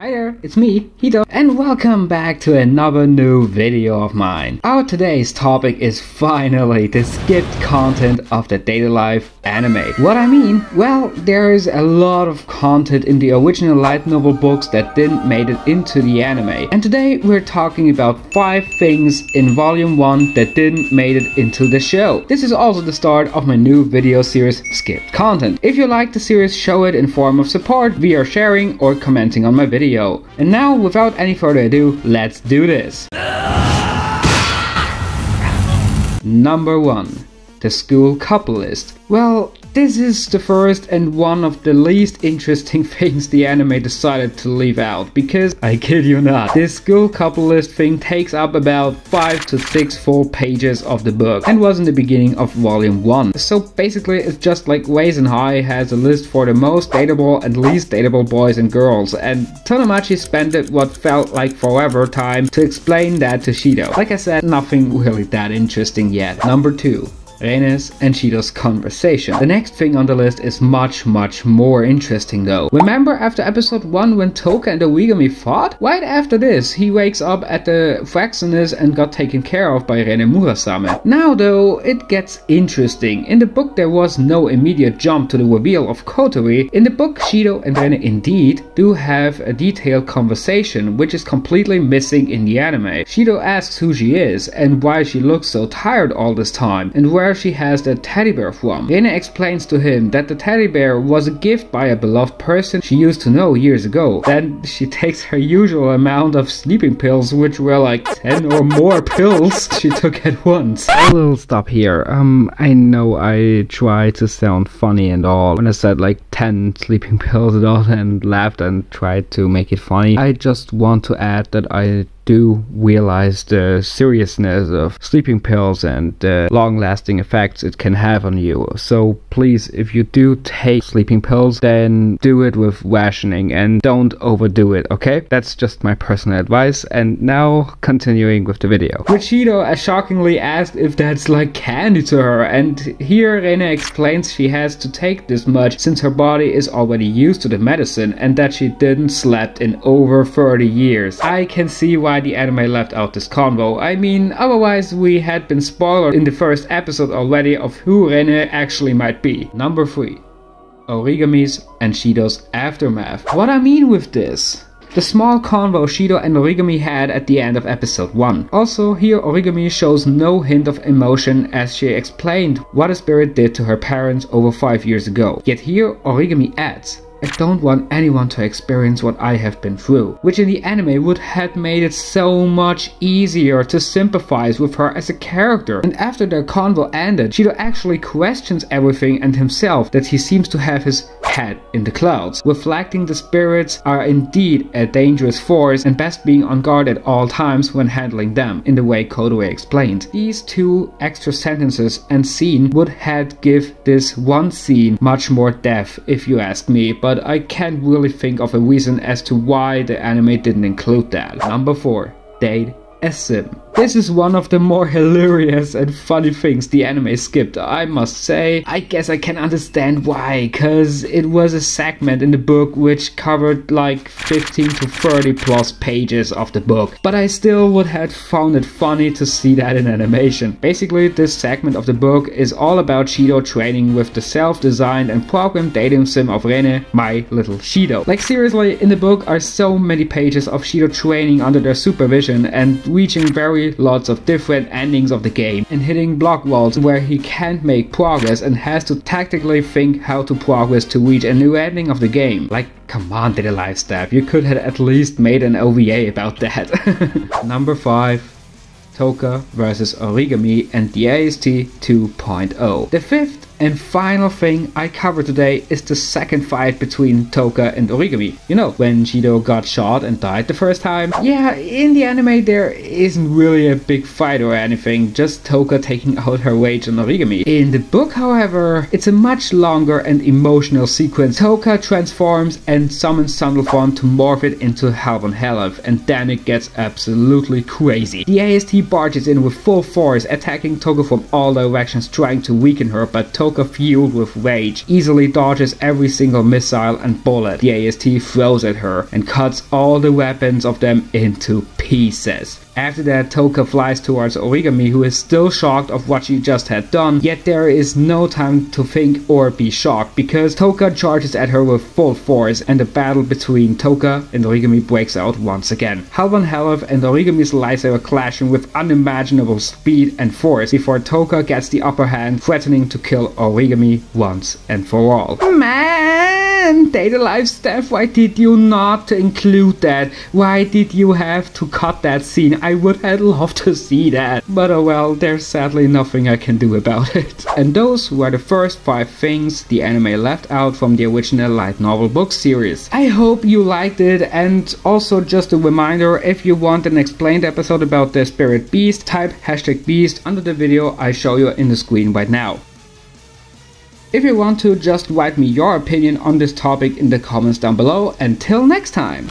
Hi there, it's me, Hito, and welcome back to another new video of mine. Our today's topic is finally the skipped content of the daily life anime. What I mean? Well, there is a lot of content in the original light novel books that didn't make it into the anime. And today we're talking about 5 things in volume 1 that didn't make it into the show. This is also the start of my new video series, Skipped Content. If you like the series, show it in form of support via sharing or commenting on my video. And now, without any further ado, let's do this. Number 1. The school couple list. Well, this is the first and one of the least interesting things the anime decided to leave out, because I kid you not, this school couple list thing takes up about 5 to 6 full pages of the book and was in the beginning of volume 1. So basically it's just like High has a list for the most dateable and least dateable boys and girls, and Tonomachi spent what felt like forever time to explain that to Shido. Like I said, nothing really that interesting yet. Number 2. Rene's and Shido's conversation. The next thing on the list is much more interesting though. Remember after episode 1 when Toka and Origami fought? Right after this, he wakes up at the Fraxinus and got taken care of by Rene Murasame. Now though, it gets interesting. In the book there was no immediate jump to the reveal of Kotori. In the book, Shido and Rene indeed do have a detailed conversation, which is completely missing in the anime. Shido asks who she is and why she looks so tired all this time, and where she has the teddy bear from. Rene explains to him that the teddy bear was a gift by a beloved person she used to know years ago. Then she takes her usual amount of sleeping pills, which were like 10 or more pills she took at once. A little stop here. I know I tried to sound funny and all when I said like 10 sleeping pills and all and laughed and tried to make it funny. I just want to add that I do realize the seriousness of sleeping pills and the long-lasting effects it can have on you. So please, if you do take sleeping pills, then do it with rationing and don't overdo it, okay? That's just my personal advice. And now continuing with the video. Shido shockingly asked if that's like candy to her, and here Rene explains she has to take this much since her body is already used to the medicine and that she didn't slept in over 30 years. I can see why the anime left out this convo. I mean, otherwise we had been spoiled in the first episode already of who Rene actually might be. Number 3. Origami's and Shido's aftermath. What I mean with this? The small convo Shido and Origami had at the end of episode 1. Also, here Origami shows no hint of emotion as she explained what a spirit did to her parents over 5 years ago. Yet here Origami adds, I don't want anyone to experience what I have been through, which in the anime would have made it so much easier to sympathize with her as a character. And after their convo ended, Shido actually questions everything and himself, that he seems to have his head in the clouds, reflecting the spirits are indeed a dangerous force and best being on guard at all times when handling them, in the way Kotori explained. These 2 extra sentences and scene would have give this one scene much more depth if you ask me, but I can't really think of a reason as to why the anime didn't include that. Number 4. Date a sim. This is one of the more hilarious and funny things the anime skipped, I must say. I guess I can understand why, cause it was a segment in the book which covered like 15 to 30 plus pages of the book. But I still would have found it funny to see that in animation. Basically, this segment of the book is all about Shido training with the self-designed and programmed dating sim of Rene, my little Shido. Like seriously, in the book are so many pages of Shido training under their supervision and reaching lots of different endings of the game and hitting block walls where he can't make progress and has to tactically think how to progress to reach a new ending of the game. Like, come on, Daily Life staff, you could have at least made an OVA about that. Number 5. Toka vs Origami and the AST 2.0. The 5th and final thing I cover today is the second fight between Toka and Origami. You know, when Shido got shot and died the first time? Yeah, in the anime there isn't really a big fight or anything, just Toka taking out her rage on Origami. In the book, however, it's a much longer and emotional sequence. Toka transforms and summons Sandalphon to morph it into Halvan Halef, and then it gets absolutely crazy. The AST barges in with full force, attacking Toka from all directions, trying to weaken her, but Toka Toka, fueled with rage, easily dodges every single missile and bullet the AST throws at her and cuts all the weapons of them into pieces. After that, Toka flies towards Origami, who is still shocked of what she just had done, yet there is no time to think or be shocked, because Toka charges at her with full force and the battle between Toka and Origami breaks out once again. Hell Van Helef and Origami's lightsaber clashing with unimaginable speed and force before Toka gets the upper hand, threatening to kill Origami once and for all. Man, Data Life Steph, why did you not include that? Why did you have to cut that scene? I would have loved to see that. But oh well, there's sadly nothing I can do about it. And those were the first 5 things the anime left out from the original light novel book series. I hope you liked it, and also just a reminder, if you want an explained episode about the spirit beast, type #beast under the video I show you in the screen right now. If you want to, just write me your opinion on this topic in the comments down below. Until next time!